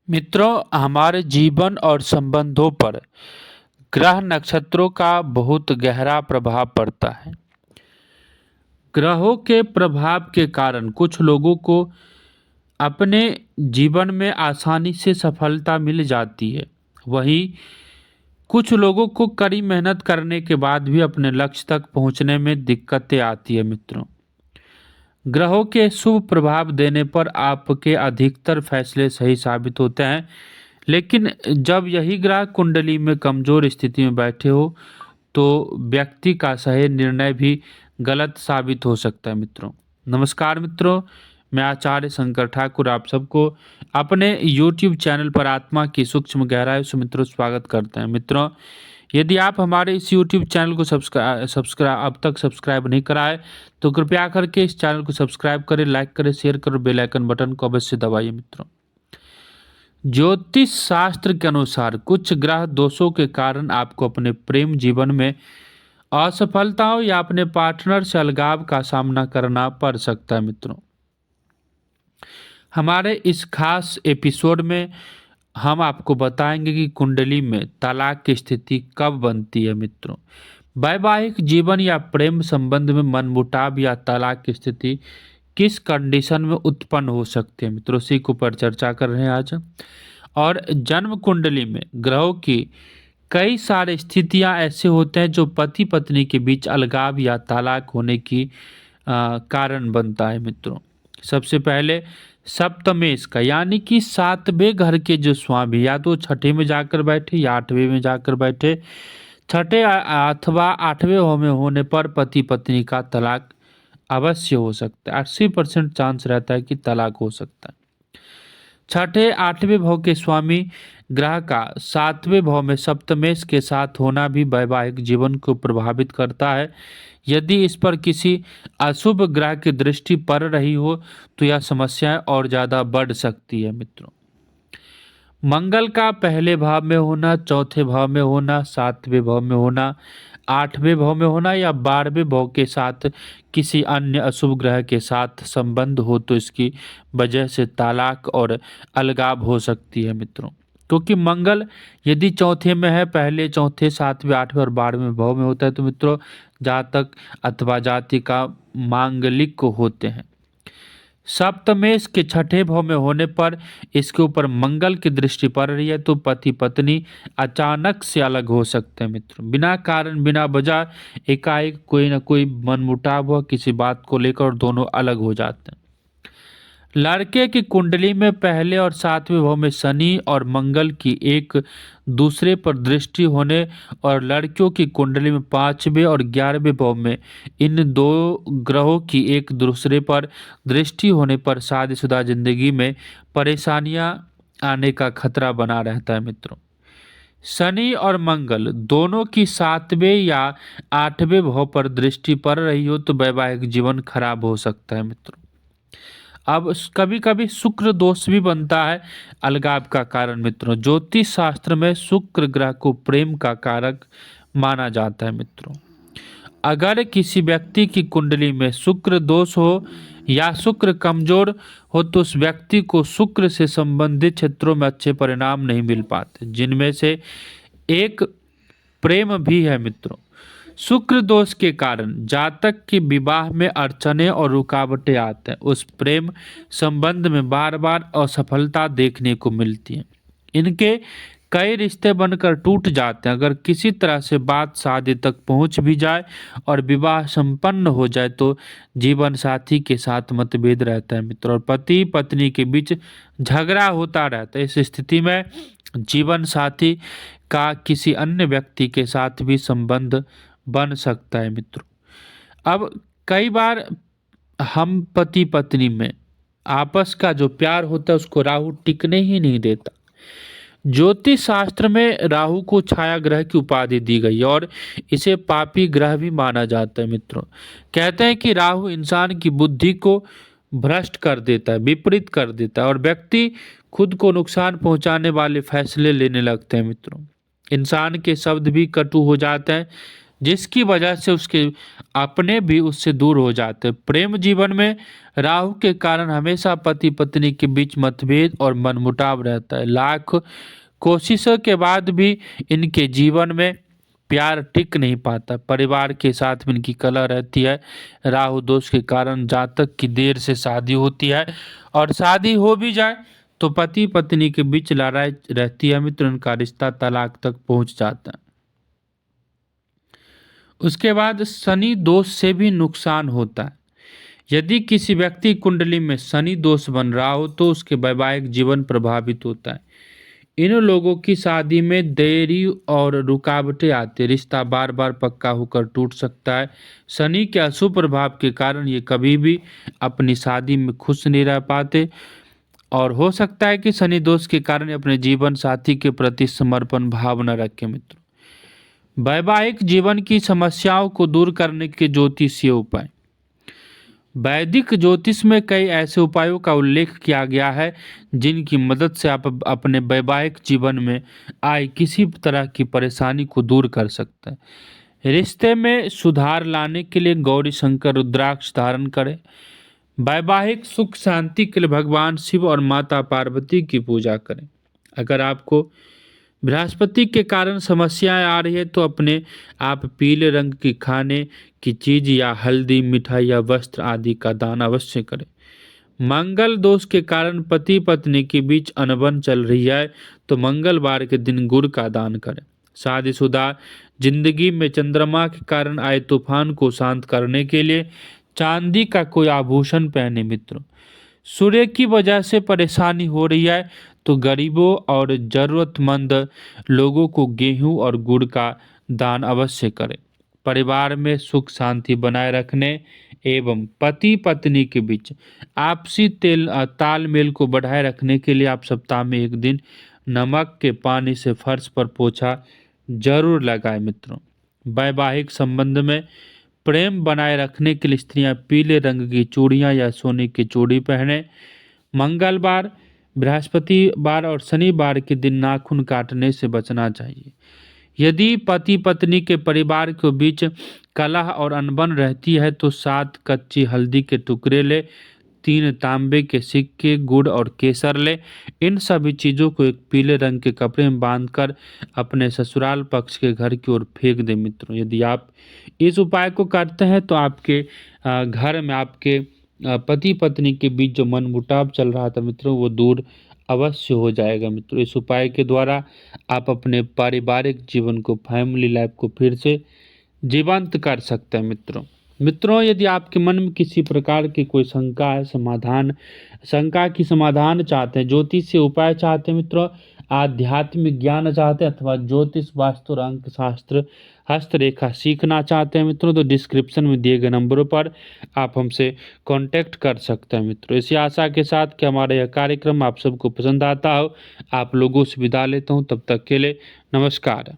मित्रों, हमारे जीवन और संबंधों पर ग्रह नक्षत्रों का बहुत गहरा प्रभाव पड़ता है। ग्रहों के प्रभाव के कारण कुछ लोगों को अपने जीवन में आसानी से सफलता मिल जाती है। वहीं कुछ लोगों को कड़ी मेहनत करने के बाद भी अपने लक्ष्य तक पहुंचने में दिक्कतें आती है। मित्रों, ग्रहों के शुभ प्रभाव देने पर आपके अधिकतर फैसले सही साबित होते हैं, लेकिन जब यही ग्रह कुंडली में कमजोर स्थिति में बैठे हो तो व्यक्ति का सही निर्णय भी गलत साबित हो सकता है। मित्रों, नमस्कार मित्रों, मैं आचार्य शंकर ठाकुर आप सबको अपने YouTube चैनल पर आत्मा की सूक्ष्म गहराई से मित्रों स्वागत करते हैं। मित्रों, यदि आप हमारे इस YouTube चैनल को सब्सक्राइब अब तक सब्सक्राइब नहीं कराए तो कृपया करके इस चैनल को सब्सक्राइब करें, लाइक करें, शेयर करें, बेल आइकन बटन को अवश्य दबाइए। मित्रों, ज्योतिष शास्त्र के अनुसार कुछ ग्रह दोषों के कारण आपको अपने प्रेम जीवन में असफलताओं या अपने पार्टनर से अलगाव का सामना करना पड़ सकता है। मित्रों, हमारे इस खास एपिसोड में हम आपको बताएंगे कि कुंडली में तलाक की स्थिति कब बनती है। मित्रों, वैवाहिक जीवन या प्रेम संबंध में मनमुटाव या तलाक की स्थिति किस कंडीशन में उत्पन्न हो सकती है। मित्रों, इसी के ऊपर चर्चा कर रहे हैं आज। और जन्म कुंडली में ग्रहों की कई सारे स्थितियां ऐसे होते हैं जो पति पत्नी के बीच अलगाव या तलाक होने की कारण बनता है। मित्रों, सबसे पहले सप्तमेश का यानी कि सातवें घर के जो स्वामी या तो छठे में जाकर बैठे या आठवें में जाकर बैठे, छठे अथवा आठवें में होने पर पति पत्नी का तलाक अवश्य हो सकता है। 80% चांस रहता है कि तलाक हो सकता है। छठे आठवें भाव के स्वामी ग्रह का सातवें भाव में सप्तमेश के साथ होना भी वैवाहिक जीवन को प्रभावित करता है। यदि इस पर किसी अशुभ ग्रह की दृष्टि पड़ रही हो तो यह समस्याएं और ज़्यादा बढ़ सकती है। मित्रों, मंगल का पहले भाव में होना, चौथे भाव में होना, सातवें भाव में होना, आठवें भाव में होना या 12वें भाव के साथ किसी अन्य अशुभ ग्रह के साथ संबंध हो तो इसकी वजह से तलाक और अलगाव हो सकती है। मित्रों, क्योंकि मंगल यदि चौथे में है, पहले, चौथे, सातवें, आठवें और 12वें भाव में होता है तो मित्रों जातक अथवा जाति का मांगलिक होते हैं। सप्तमेश के छठे भाव में होने पर इसके ऊपर मंगल की दृष्टि पड़ रही है तो पति पत्नी अचानक से अलग हो सकते हैं। मित्रों, बिना कारण बिना वजह एकाएक कोई ना कोई मनमुटाव हुआ किसी बात को लेकर और दोनों अलग हो जाते हैं। लड़के की कुंडली में पहले और सातवें भाव में शनि और मंगल की एक दूसरे पर दृष्टि होने और लड़कियों की कुंडली में 5वें और 11वें भाव में इन दो ग्रहों की एक दूसरे पर दृष्टि होने पर शादीशुदा जिंदगी में परेशानियां आने का खतरा बना रहता है। मित्रों, शनि और मंगल दोनों की सातवें या आठवें भाव पर दृष्टि पड़ रही हो तो वैवाहिक जीवन खराब हो सकता है। मित्रों, अब कभी कभी शुक्र दोष भी बनता है अलगाव का कारण। मित्रों, ज्योतिष शास्त्र में शुक्र ग्रह को प्रेम का कारक माना जाता है। मित्रों, अगर किसी व्यक्ति की कुंडली में शुक्र दोष हो या शुक्र कमजोर हो तो उस व्यक्ति को शुक्र से संबंधित क्षेत्रों में अच्छे परिणाम नहीं मिल पाते, जिनमें से एक प्रेम भी है। मित्रों, शुक्र दोष के कारण जातक के विवाह में अड़चने और रुकावटें आते हैं, उस प्रेम संबंध में बार बार असफलता देखने को मिलती है, इनके कई रिश्ते बनकर टूट जाते हैं। अगर किसी तरह से बात शादी तक पहुंच भी जाए और विवाह संपन्न हो जाए तो जीवन साथी के साथ मतभेद रहता है। मित्रों, और पति पत्नी के बीच झगड़ा होता रहता है। इस स्थिति में जीवन साथी का किसी अन्य व्यक्ति के साथ भी संबंध बन सकता है। मित्रों, अब कई बार हम पति पत्नी में आपस का जो प्यार होता है उसको राहु टिकने ही नहीं देता। ज्योतिष शास्त्र में राहु को छाया ग्रह की उपाधि दी गई और इसे पापी ग्रह भी माना जाता है। मित्रों, कहते हैं कि राहु इंसान की बुद्धि को भ्रष्ट कर देता है, विपरीत कर देता है और व्यक्ति खुद को नुकसान पहुंचाने वाले फैसले लेने लगते हैं। मित्रों, इंसान के शब्द भी कटु हो जाते हैं, जिसकी वजह से उसके अपने भी उससे दूर हो जाते। प्रेम जीवन में राहु के कारण हमेशा पति पत्नी के बीच मतभेद और मनमुटाव रहता है। लाख कोशिशों के बाद भी इनके जीवन में प्यार टिक नहीं पाता। परिवार के साथ में इनकी कलह रहती है। राहु दोष के कारण जातक की देर से शादी होती है, और शादी हो भी जाए तो पति पत्नी के बीच लड़ाई रहती है मित्र। उनका रिश्ता तलाक तक पहुंच जाता है। उसके बाद शनि दोष से भी नुकसान होता है। यदि किसी व्यक्ति कुंडली में शनि दोष बन रहा हो तो उसके वैवाहिक जीवन प्रभावित होता है। इन लोगों की शादी में देरी और रुकावटें आती, रिश्ता बार बार पक्का होकर टूट सकता है। शनि के अशुभ प्रभाव के कारण ये कभी भी अपनी शादी में खुश नहीं रह पाते, और हो सकता है कि शनि दोष के कारण अपने जीवन साथी के प्रति समर्पण भाव न रखें मित्रों। वैवाहिक जीवन की समस्याओं को दूर करने के ज्योतिषीय उपाय। वैदिक ज्योतिष में कई ऐसे उपायों का उल्लेख किया गया है जिनकी मदद से आप अपने वैवाहिक जीवन में आए किसी तरह की परेशानी को दूर कर सकते हैं। रिश्ते में सुधार लाने के लिए गौरी शंकर रुद्राक्ष धारण करें। वैवाहिक सुख शांति के लिए भगवान शिव और माता पार्वती की पूजा करें। अगर आपको बृहस्पति के कारण समस्याएं आ रही है तो अपने आप पीले रंग की खाने की चीज या हल्दी, मिठाई या वस्त्र आदि का दान अवश्य करें। मंगल दोष के कारण पति पत्नी के बीच अनबन चल रही है तो मंगलवार के दिन गुड़ का दान करें। शादीशुदा जिंदगी में चंद्रमा के कारण आए तूफान को शांत करने के लिए चांदी का कोई आभूषण पहने मित्रों। सूर्य की वजह से परेशानी हो रही है तो गरीबों और जरूरतमंद लोगों को गेहूं और गुड़ का दान अवश्य करें। परिवार में सुख शांति बनाए रखने एवं पति पत्नी के बीच आपसी तालमेल को बढ़ाए रखने के लिए आप सप्ताह में एक दिन नमक के पानी से फर्श पर पोछा जरूर लगाएं मित्रों। वैवाहिक संबंध में प्रेम बनाए रखने के लिए स्त्रियां पीले रंग की चूड़ियां या सोने की चूड़ी पहने। मंगलवार, बृहस्पतिवार और शनिवार के दिन नाखून काटने से बचना चाहिए। यदि पति पत्नी के परिवार के बीच कलह और अनबन रहती है तो 7 कच्ची हल्दी के टुकड़े ले, 3 तांबे के सिक्के, गुड़ और केसर ले। इन सभी चीज़ों को एक पीले रंग के कपड़े में बांधकर अपने ससुराल पक्ष के घर की ओर फेंक दें मित्रों। यदि आप इस उपाय को करते हैं तो आपके घर में आपके पति पत्नी के बीच जो मनमुटाव चल रहा था मित्रों वो दूर अवश्य हो जाएगा मित्रों। इस उपाय के द्वारा आप अपने पारिवारिक जीवन को, फैमिली लाइफ को फिर से जीवंत कर सकते हैं मित्रों। यदि आपके मन में किसी प्रकार की कोई शंका है, शंका की समाधान चाहते हैं, ज्योतिष से उपाय चाहते हैं मित्रों, आध्यात्मिक ज्ञान चाहते हैं अथवा ज्योतिष, वास्तु, अंक शास्त्र, हस्तरेखा सीखना चाहते हैं मित्रों, तो डिस्क्रिप्शन में दिए गए नंबरों पर आप हमसे कांटेक्ट कर सकते हैं मित्रों। इसी आशा के साथ कि हमारा यह कार्यक्रम आप सबको पसंद आता हो, आप लोगों से विदा लेता हूँ। तब तक के लिए नमस्कार।